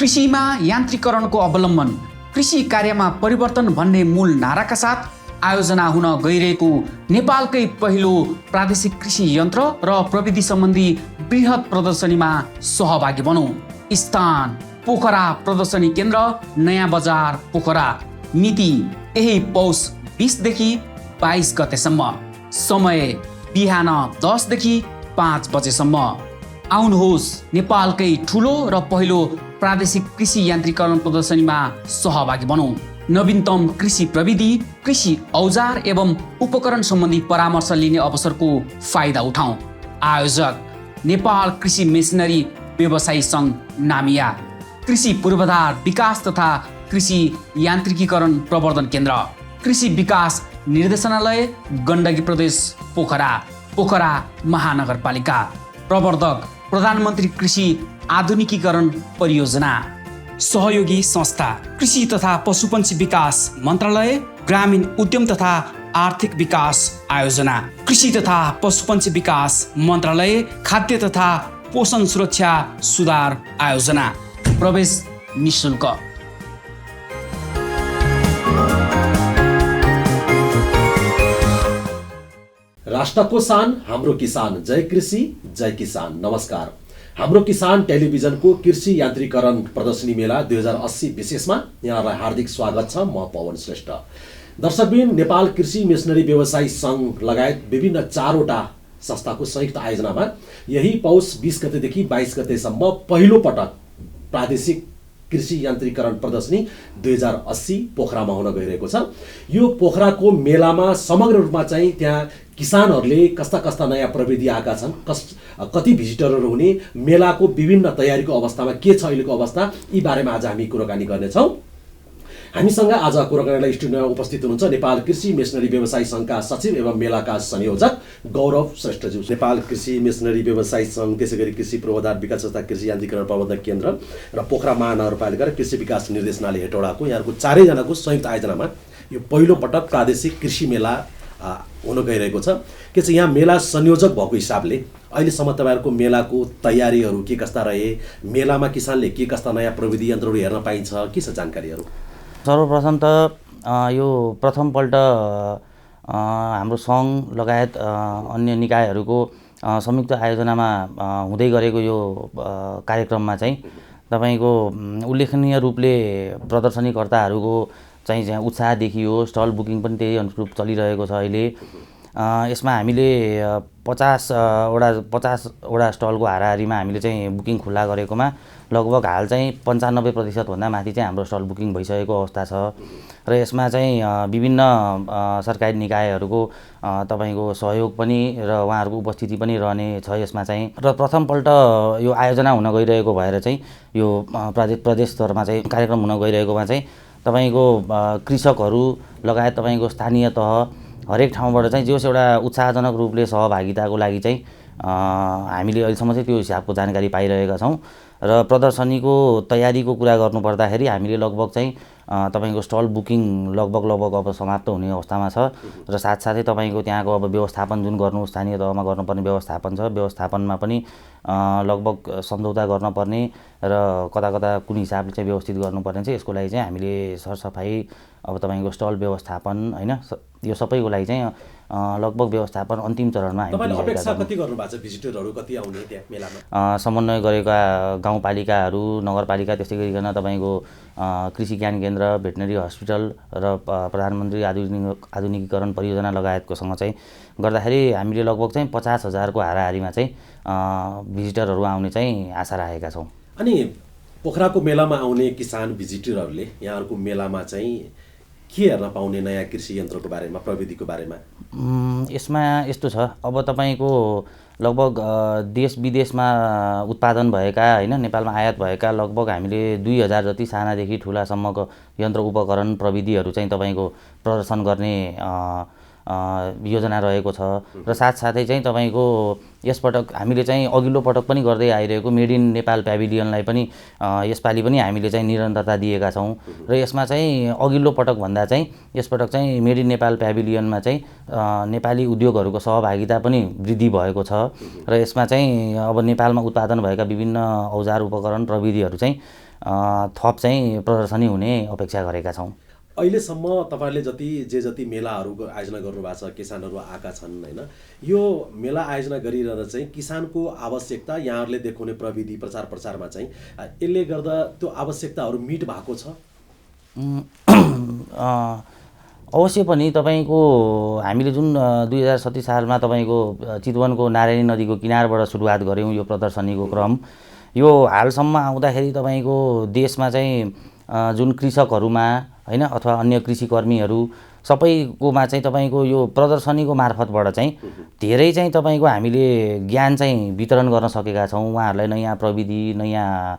कृषिमा यान्त्रिकरणको अवलम्बन, कृषि कार्यमा परिवर्तन भन्ने मूल नाराका साथ आयोजना हुन गइरहेको नेपालकै पहिलो प्रादेशिक कृषि यन्त्र र प्रविधि सम्बन्धी बृहत प्रदर्शनीमा सहभागी बनौँ। स्थान पोखरा प्रदर्शनी केन्द्र, नयाँ बजार, पोखरा। मिति यही पौष 20 देखि 22 गतेसम्म। समय बिहान 10 देखि 5 बजेसम्म। आउनुहोस्, नेपालकै ठुलो र पहिलो प्रादेशिक कृषि यान्त्रिकरण प्रदर्शनीमा सहभागी बनौँ। नवीनतम कृषि प्रविधि, कृषि औजार एवं उपकरण सम्बन्धी परामर्श लिने अवसरको फाइदा उठाउँ। आयोजक नेपाल कृषि मेसिनरी व्यवसायी सङ्घ नामिया, कृषि पूर्वाधार विकास तथा कृषि यान्त्रिकीकरण प्रवर्धन केन्द्र, कृषि विकास निर्देशनालय, गण्डकी प्रदेश, पोखरा, पोखरा महानगरपालिका। प्रवर्धक प्रधानमन्त्री कृषि आधुनिकीकरण परियोजना। सहयोगी संस्था कृषि तथा पशुपन्छी विकास मन्त्रालय, ग्रामीण उद्यम तथा आर्थिक विकास आयोजना, कृषि तथा पशुपन्छी विकास मन्त्रालय, खाद्य तथा पोषण सुरक्षा सुधार आयोजना। प्रवेश निःशुल्क। राष्ट्रको शान, हाम्रो किसान। जय कृषि, जय किसान। नमस्कार। हाम्रो किसान टेलिभिजनको कृषि यान्त्रिकरण प्रदर्शनी मेला 2080 विशेषमा यहाँलाई हार्दिक स्वागत छ। म पवन श्रेष्ठ। दर्शकबिन, नेपाल कृषि मेसिनरी व्यवसायी सङ्घ लगायत विभिन्न 4वटा संस्थाको संयुक्त आयोजनामा यही पौष 20 गतेदेखि 22 गतेसम्म पहिलो पटक प्रादेशिक कृषि यान्त्रिकरण प्रदर्शनी 2080 पोखरामा हुन गइरहेको छ। यो पोखराको मेलामा समग्र रूपमा चाहिँ त्यहाँ किसानहरूले कस्ता कस्ता नयाँ प्रविधि आएका छन्, कति भिजिटरहरू हुने, मेलाको विभिन्न तयारीको अवस्थामा के छ अहिलेको अवस्था, यी बारेमा आज हामी कुराकानी गर्नेछौँ। हामीसँग आज कुराकानीलाई स्टुडियोमा उपस्थित हुनुहुन्छ नेपाल कृषि मेसिनरी व्यवसायी सङ्घका सचिव एवं मेलाका संयोजक गौरव श्रेष्ठज्यू। नेपाल कृषि मेसिनरी व्यवसायी सङ्घ, त्यसै गरी कृषि पूर्वाधार विकास तथा कृषि यान्त्रिकरण प्रबन्धन केन्द्र र पोखरा महानगरपालिका र कृषि विकास निर्देशनालय हेटौडाको यहाँहरूको चारैजनाको संयुक्त आयोजनामा यो पहिलो पटक प्रादेशिक कृषि मेला हुन गइरहेको छ। के चाहिँ यहाँ मेला संयोजक भएको हिसाबले अहिलेसम्म तपाईँहरूको मेलाको तयारीहरू के कस्ता रहे, मेलामा किसानले के कस्ता नयाँ प्रविधि यन्त्रहरू हेर्न पाइन्छ, के छ जानकारीहरू? सर्वप्रथम त यो प्रथमपल्ट हाम्रो सङ्घ लगायत अन्य निकायहरूको संयुक्त आयोजनामा हुँदै गरेको यो कार्यक्रममा चाहिँ तपाईँको उल्लेखनीय रूपले प्रदर्शनीकर्ताहरूको चाहिँ उत्साह देखियो। स्टल बुकिङ पनि त्यही अनुरूप चलिरहेको छ अहिले। यसमा हामीले 50वटा स्टलको हाराहारीमा हामीले चाहिँ बुकिङ खुल्ला गरेकोमा लगभग हाल चाहिँ 95% भन्दा माथि चाहिँ हाम्रो स्टल बुकिङ भइसकेको अवस्था छ। र यसमा चाहिँ विभिन्न सरकारी निकायहरूको तपाईँको सहयोग पनि र उहाँहरूको उपस्थिति पनि रहने छ यसमा चाहिँ। र प्रथमपल्ट यो आयोजना हुन गइरहेको भएर चाहिँ यो प्रदेश स्तरमा चाहिँ कार्यक्रम हुन गइरहेकोमा चाहिँ तपाईँको कृषकहरू लगायत तपाईँको स्थानीय तह हरेक ठाउँबाट चाहिँ जोस एउटा उत्साहजनक रूपले सहभागिताको लागि चाहिँ हामीले अहिलेसम्म चाहिँ त्यो हिसाबको जानकारी पाइरहेका छौँ। र प्रदर्शनीको तयारीको कुरा गर्नुपर्दाखेरि हामीले लगभग चाहिँ तपाईँको स्टल बुकिङ लगभग अब समाप्त हुने अवस्थामा छ। र साथसाथै तपाईँको त्यहाँको अब व्यवस्थापन जुन गर्नु स्थानीय तहमा गर्नुपर्ने व्यवस्थापन छ, व्यवस्थापनमा पनि लगभग सम्झौता गर्नुपर्ने र कता कुन हिसाबले चाहिँ व्यवस्थित गर्नुपर्ने चाहिँ यसको लागि चाहिँ हामीले सरसफाइ अब तपाईँको स्टल व्यवस्थापन हैन यो सबैको लागि चाहिँ लगभग व्यवस्थापन अन्तिम चरणमा हामीले अपेक्षा कति गर्नु भएको छ? भिजिटरहरू कति आउने त्यहाँ मेलामा? समन्वय गरेका गाउँपालिकाहरू, नगरपालिका, त्यस्तै गरिकन तपाईँको कृषि ज्ञान केन्द्र, भेटनरी हस्पिटल र प्रधानमन्त्री आधुनिकीकरण परियोजना लगायतकोसँग चाहिँ गर्दाखेरि हामीले लगभग चाहिँ 50,000को हाराहारीमा चाहिँ भिजिटरहरू आउने चाहिँ आशा राखेका छौँ। अनि पोखराको मेलामा आउने किसान भिजिटरहरूले यहाँहरूको मेलामा चाहिँ के हेर्न पाउने नयाँ कृषि यन्त्रको बारेमा, प्रविधिको बारेमा? यसमा यस्तो छ, अब तपाईँको लगभग देश विदेशमा उत्पादन भएका हैन नेपालमा आयात भएका लगभग हामीले 2000 जति सानादेखि ठुलासम्मको यन्त्र उपकरण प्रविधिहरू चाहिँ तपाईँको प्रदर्शन गर्ने योजना रहेको छ। र साथसाथै चाहिँ तपाईँको यसपटक हामीले चाहिँ अघिल्लो पटक पनि गर्दै आइरहेको मेड इन नेपाल प्याभिलियनलाई पनि यसपालि पनि हामीले चाहिँ निरन्तरता दिएका छौँ। र यसमा चाहिँ अघिल्लो पटक भन्दा चाहिँ यसपटक चाहिँ मेड इन नेपाल प्याभिलियनमा चाहिँ नेपाली उद्योगहरूको सहभागिता पनि वृद्धि भएको छ। र यसमा चाहिँ अब नेपालमा उत्पादन भएका विभिन्न औजार उपकरण प्रविधिहरू चाहिँ थप चाहिँ प्रदर्शनी हुने अपेक्षा गरेका छौँ। अहिलेसम्म तपाईँले जति मेलाहरूको आयोजना गर्नुभएको छ, किसानहरू आएका छन् होइन, यो मेला आयोजना गरिरहँदा चाहिँ किसानको आवश्यकता, यहाँहरूले देखाउने प्रविधि प्रचार प्रसारमा चाहिँ यसले गर्दा त्यो आवश्यकताहरू मिट भएको छ? अवश्य पनि। तपाईँको हामीले जुन 2037 सालमा तपाईँको चितवनको नारायणी नदीको किनारबाट सुरुवात गऱ्यौँ यो प्रदर्शनीको क्रम, यो हालसम्म आउँदाखेरि तपाईँको देशमा चाहिँ जुन कृषकहरूमा होइन अथवा अन्य कृषिकर्मीहरू सबैकोमा चाहिँ तपाईँको यो प्रदर्शनीको मार्फतबाट चाहिँ धेरै चाहिँ तपाईँको हामीले ज्ञान चाहिँ वितरण गर्न सकेका छौँ। उहाँहरूलाई नयाँ प्रविधि, नयाँ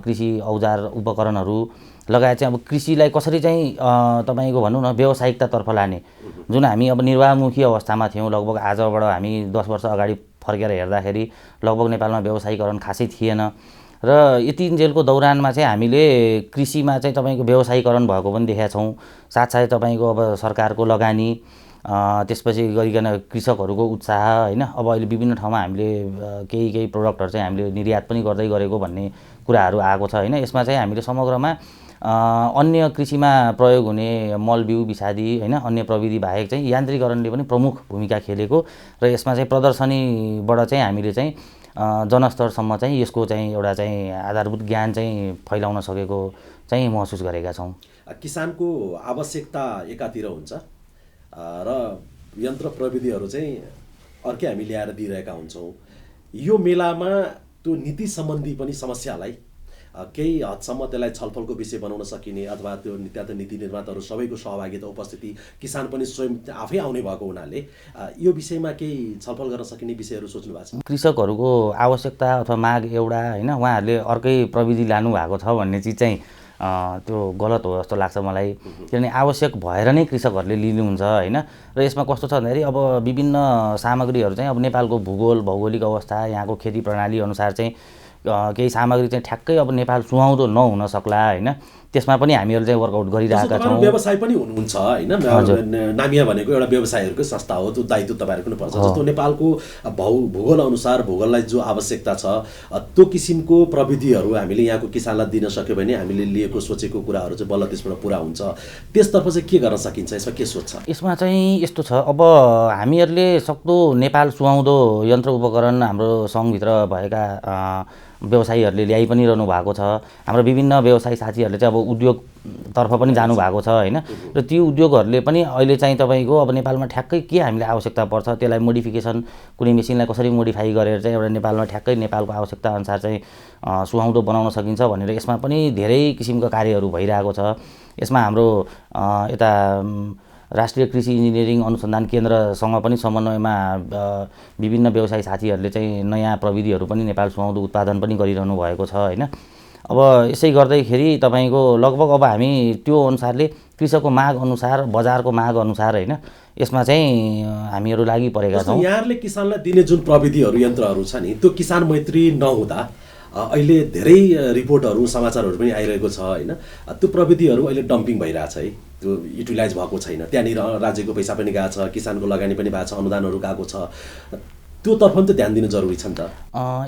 कृषि औजार उपकरणहरू लगायत चाहिँ अब कृषिलाई कसरी चाहिँ तपाईँको भनौँ न व्यावसायिकतातर्फ लाने, जुन हामी अब निर्वाहमुखी अवस्थामा थियौँ। लगभग आजबाट हामी 10 वर्ष अगाडि फर्केर हेर्दाखेरि लगभग नेपालमा व्यावसायीकरण खासै थिएन र यतिन्जेलको दौरानमा चाहिँ हामीले कृषिमा चाहिँ तपाईँको व्यावसायीकरण भएको पनि देखेका छौँ। साथसाथै तपाईँको अब सरकारको लगानी, त्यसपछि गरिकन कृषकहरूको उत्साह होइन, अब अहिले विभिन्न ठाउँमा हामीले केही प्रोडक्टहरू चाहिँ हामीले निर्यात पनि गर्दै गरेको भन्ने कुराहरू आएको छ होइन। यसमा चाहिँ हामीले समग्रमा अन्य कृषिमा प्रयोग हुने मल बिउ विषादी होइन अन्य प्रविधि बाहेक चाहिँ यान्त्रिकरणले पनि प्रमुख भूमिका खेलेको र यसमा चाहिँ प्रदर्शनीबाट चाहिँ हामीले चाहिँ जनस्तरसम्म चाहिँ यसको चाहिँ एउटा चाहिँ आधारभूत ज्ञान चाहिँ फैलाउन सकेको चाहिँ महसुस गरेका छौँ। किसानको आवश्यकता एकातिर हुन्छ र यन्त्र प्रविधिहरू चाहिँ अर्कै हामी ल्याएर दिइरहेका हुन्छौँ। यो मेलामा त्यो नीति सम्बन्धी पनि समस्यालाई केही हदसम्म त्यसलाई छलफलको विषय बनाउन सकिने अथवा त्यो नीति निर्माताहरू सबैको सहभागिता उपस्थिति, किसान पनि स्वयं आफै आउने भएको हुनाले यो विषयमा केही छलफल गर्न सकिने विषयहरू सोच्नु भएको छ? कृषकहरूको आवश्यकता अथवा माग एउटा होइन, उहाँहरूले अर्कै प्रविधि लानु भएको छ भन्ने चिज चाहिँ त्यो गलत हो जस्तो लाग्छ मलाई। किनभने आवश्यक भएर नै कृषकहरूले लिनुहुन्छ होइन। र यसमा कस्तो छ भन्दाखेरि अब विभिन्न सामग्रीहरू चाहिँ अब नेपालको भूगोल, भौगोलिक अवस्था, यहाँको खेती प्रणाली अनुसार चाहिँ केही सामग्री चाहिँ ठ्याक्कै अब नेपाल सुहाउँदो नहुन सक्ला होइन। त्यसमा पनि हामीहरू चाहिँ वर्कआउट गरिरहेका छौँ। व्यवसाय पनि हुनुहुन्छ होइन, नामिया भनेको एउटा व्यवसायहरूको संस्था हो, त्यो दायित्व तपाईँहरूको पनि पर्छ। जस्तो नेपालको भूगोल अनुसार भूगोललाई जो आवश्यकता छ त्यो किसिमको प्रविधिहरू हामीले यहाँको किसानलाई दिन सक्यो भने हामीले लिएको सोचेको कुराहरू चाहिँ बल्ल त्यसबाट पुरा हुन्छ। त्यसतर्फ चाहिँ के गर्न सकिन्छ, यसमा के सोच छ? यसमा चाहिँ यस्तो छ, अब हामीहरूले सक्दो नेपाल सुहाउँदो यन्त्र उपकरण हाम्रो सङ्घभित्र भएका व्यवसायीहरूले ल्याइ पनि रहनु भएको छ। हाम्रो विभिन्न व्यवसायी साथीहरूले चाहिँ अब उद्योगतर्फ पनि जानुभएको छ होइन। र ती उद्योगहरूले पनि अहिले चाहिँ तपाईँको अब नेपालमा ठ्याक्कै के हामीलाई आवश्यकता पर्छ त्यसलाई मोडिफिकेसन, कुनै मेसिनलाई कसरी मोडिफाई गरेर चाहिँ एउटा नेपालमा ठ्याक्कै नेपालको आवश्यकता अनुसार चाहिँ सुहाउँदो बनाउन सकिन्छ भनेर यसमा पनि धेरै किसिमका कार्यहरू भइरहेको छ। यसमा हाम्रो यता राष्ट्रिय कृषि इन्जिनियरिङ अनुसन्धान केन्द्रसँग पनि समन्वयमा विभिन्न व्यवसायी साथीहरूले चाहिँ नयाँ प्रविधिहरू पनि नेपाल सुहाउँदो उत्पादन पनि गरिरहनु भएको छ होइन। अब यसै गर्दैखेरि तपाईँको लगभग अब हामी त्यो अनुसारले कृषकको माग अनुसार, बजारको माग अनुसार होइन यसमा चाहिँ हामीहरू लागि परेका छौँ। यहाँहरूले किसानलाई दिने जुन प्रविधिहरू, यन्त्रहरू छ नि, त्यो किसान मैत्री नहुँदा अहिले धेरै रिपोर्टहरू, समाचारहरू पनि आइरहेको छ होइन। त्यो प्रविधिहरू अहिले डम्पिङ भइरहेछ है, त्यो युटिलाइज भएको छैन। त्यहाँनिर राज्यको पैसा पनि गएको छ, किसानको लगानी पनि भएको छ, अनुदानहरू गएको छ। त्योतर्फ पनि त ध्यान दिनु जरुरी छ नि त।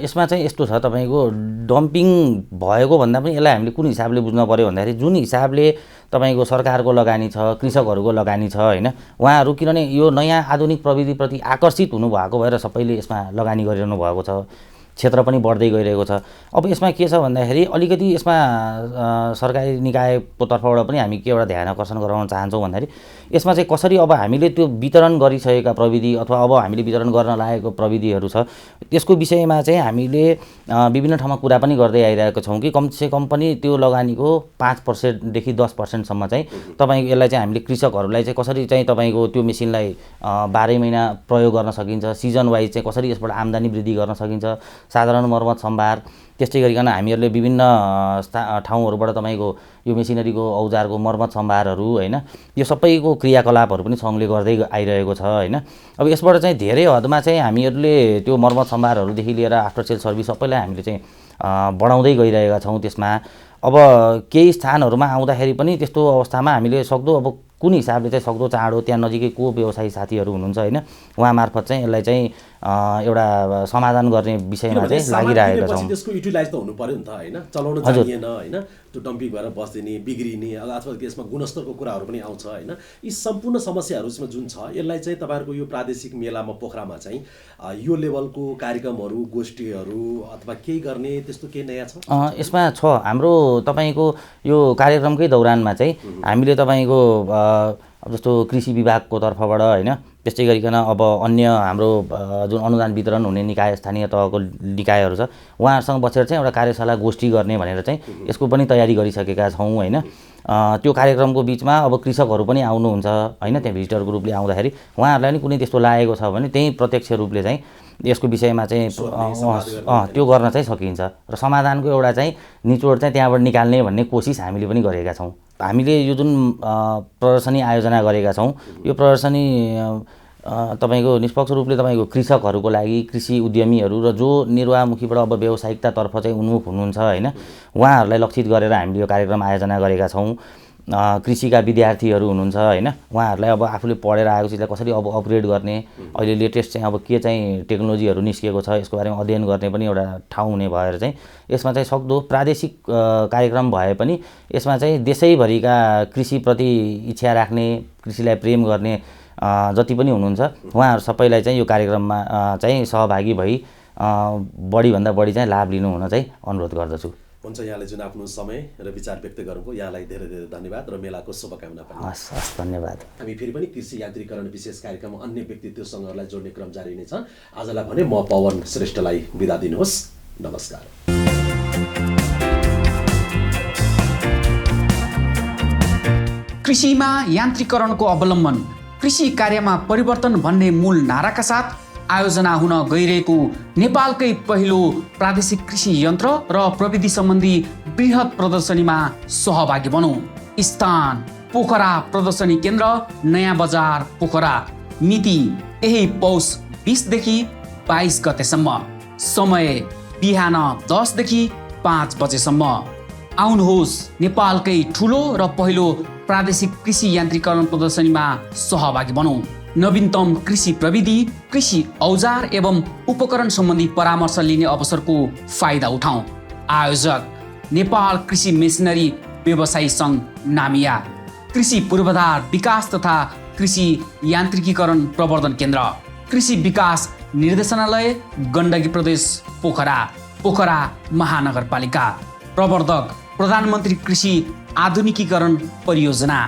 यसमा चाहिँ यस्तो छ, तपाईँको डम्पिङ भएको भन्दा पनि यसलाई हामीले कुन हिसाबले बुझ्न पऱ्यो भन्दाखेरि जुन हिसाबले तपाईँको सरकारको लगानी छ, कृषकहरूको लगानी छ होइन, उहाँहरू किनभने यो नयाँ आधुनिक प्रविधिप्रति आकर्षित हुनुभएको भएर सबैले यसमा लगानी गरिरहनु भएको छ, क्षेत्र पनि बढ्दै गइरहेको छ। अब यसमा के छ भन्दाखेरि अलिकति यसमा सरकारी निकायको तर्फबाट पनि हामी के एउटा ध्यान आकर्षण गराउन चाहन्छौँ भन्दाखेरि यसमा चाहिँ कसरी अब हामीले त्यो वितरण गरिसकेका प्रविधि अथवा अब हामीले वितरण गर्न लागेको प्रविधिहरू छ त्यसको विषयमा चाहिँ हामीले विभिन्न ठाउँमा कुरा पनि गर्दै आइरहेको छौँ कि कमसेकम पनि त्यो लगानीको 5% देखि 10% चाहिँ तपाईँको यसलाई चाहिँ हामीले कृषकहरूलाई चाहिँ कसरी चाहिँ तपाईँको त्यो मेसिनलाई 12 महिना प्रयोग गर्न सकिन्छ, सिजन वाइज चाहिँ कसरी यसबाट आम्दानी वृद्धि गर्न सकिन्छ, साधारण मर्मत सम्भार, त्यस्तै गरिकन हामीहरूले विभिन्न ठाउँहरूबाट तपाईँको यो मेसिनरीको औजारको मर्मत सम्भारहरू होइन यो सबैको क्रियाकलापहरू पनि सङ्घले गर्दै आइरहेको छ होइन। अब यसबाट चाहिँ धेरै हदमा चाहिँ हामीहरूले त्यो मर्मत सम्भारहरूदेखि लिएर आफ्टर सेल सर्भिस सबैलाई हामीले चाहिँ बढाउँदै गइरहेका छौँ। त्यसमा अब केही स्थानहरूमा आउँदाखेरि पनि त्यस्तो अवस्थामा हामीले सक्दो अब कुन हिसाबले चाहिँ सक्दो चाँडो त्यहाँ नजिकै को व्यवसायी साथीहरू हुनुहुन्छ होइन उहाँ मार्फत चाहिँ यसलाई चाहिँ एउटा समाधान गर्ने विषयमा चाहिँ लागिरहेका छौँ। त्यसको युटिलाइज त हुनु पर्यो नि त होइन, चलाउन जानिएन होइन, त्यो डम्पिङ भएर बस्दिने बिग्रिने अथवा त्यसमा गुणस्तरको कुराहरू पनि आउँछ होइन। यी सम्पूर्ण समस्याहरू जुन छ यसलाई चाहिँ तपाईँहरूको यो प्रादेशिक मेलामा पोखरामा चाहिँ यो लेभलको कार्यक्रमहरू गोष्ठीहरू अथवा केही गर्ने त्यस्तो केही नयाँ छ? यसमा छ हाम्रो तपाईँको यो कार्यक्रमकै दौरानमा चाहिँ हामीले तपाईँको अब जस्तो कृषि विभागको तर्फबाट होइन, त्यस्तै गरिकन अब अन्य हाम्रो जुन अनुदान वितरण हुने निकाय स्थानीय तहको निकायहरू छ उहाँहरूसँग बसेर चाहिँ एउटा कार्यशाला गोष्ठी गर्ने भनेर चाहिँ यसको पनि तयारी गरिसकेका छौँ होइन। त्यो कार्यक्रमको बिचमा अब कृषकहरू पनि आउनुहुन्छ होइन, त्यहाँ भिजिटरको रूपले आउँदाखेरि उहाँहरूलाई पनि कुनै त्यस्तो लागेको छ भने त्यही प्रत्यक्ष रूपले चाहिँ यसको विषयमा चाहिँ त्यो गर्न चाहिँ सकिन्छ र समाधानको एउटा चाहिँ निचोड चाहिँ त्यहाँबाट निकाल्ने भन्ने कोसिस हामीले पनि गरेका छौँ। हामीले यो जुन प्रदर्शनी आयोजना गरेका छौँ यो प्रदर्शनी तपाईँको निष्पक्ष रूपले तपाईँको कृषकहरूको लागि कृषि उद्यमीहरू र जो निर्वाहमुखीबाट अब व्यावसायिकतातर्फ चाहिँ उन्मुख हुनुहुन्छ होइन उहाँहरूलाई लक्षित गरेर हामीले यो कार्यक्रम आयोजना गरेका छौँ। कृषिका विद्यार्थीहरू हुनुहुन्छ होइन उहाँहरूलाई अब आफूले पढेर आएको चिजलाई कसरी अब अपग्रेड गर्ने, अहिले लेटेस्ट चाहिँ अब के चाहिँ टेक्नोलोजीहरू निस्किएको छ यसको बारेमा अध्ययन गर्ने पनि एउटा ठाउँ हुने भएर चाहिँ यसमा चाहिँ सक्दो प्रादेशिक कार्यक्रम भए पनि यसमा चाहिँ देशैभरिका कृषिप्रति इच्छा राख्ने, कृषिलाई प्रेम गर्ने जति पनि हुनुहुन्छ उहाँहरू सबैलाई चाहिँ यो कार्यक्रममा चाहिँ सहभागी भई बढीभन्दा बढी चाहिँ लाभ लिनु हुन चाहिँ अनुरोध गर्दछु। हुन्छ, यहाँले जुन आफ्नो समय र विचार व्यक्त गर्नुभयो यहाँलाई धेरै धेरै धन्यवाद र मेलाको शुभकामना पनि। हस् धन्यवाद। हामी फेरि पनि कृषि यान्त्रिकरण विशेष कार्यक्रम अन्य व्यक्तित्वसँगहरूलाई जोड्ने क्रम जारी नै छ। आजलाई भने म पवन श्रेष्ठलाई बिदा दिनुहोस्, नमस्कार। कृषिमा यान्त्रिकरणको अवलम्बन, कृषि कार्यमा परिवर्तन भन्ने मूल नाराका साथ आयोजना हुन गइरहेको नेपालकै पहिलो प्रादेशिक कृषि यन्त्र र प्रविधि सम्बन्धी बृहत प्रदर्शनीमा सहभागी बनौँ। स्थान पोखरा प्रदर्शनी केन्द्र, नयाँ बजार पोखरा। मिति यही पौष 20 देखि 22 गतेसम्म। समय बिहान 10 देखि 5 बजेसम्म। आउनुहोस्, नेपालकै ठुलो र पहिलो प्रादेशिक कृषि यान्त्रिकरण प्रदर्शनीमा सहभागी बनौँ। नवीनतम कृषि प्रविधि, कृषि औजार एवं उपकरण सम्बन्धी परामर्श लिने अवसरको फाइदा उठाउँ। आयोजक नेपाल कृषि मेसिनरी व्यवसायी सङ्घ नामिया, कृषि पूर्वाधार विकास तथा कृषि यान्त्रिकीकरण प्रवर्धन केन्द्र, कृषि विकास निर्देशनालय गण्डकी प्रदेश पोखरा, पोखरा महानगरपालिका। प्रवर्धक प्रधानमन्त्री कृषि आधुनिकीकरण परियोजना।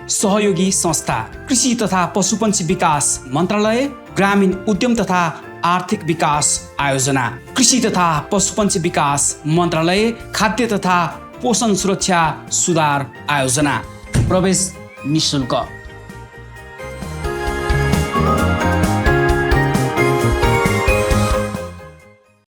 सहयोगी संस्था कृषि तथा पशुपन्छी विकास मन्त्रालय, ग्रामीण उद्यम तथा आर्थिक विकास आयोजना, कृषि तथा पशुपन्छी विकास मन्त्रालय, खाद्य तथा पोषण सुरक्षा सुधार आयोजना। प्रवेश निःशुल्क।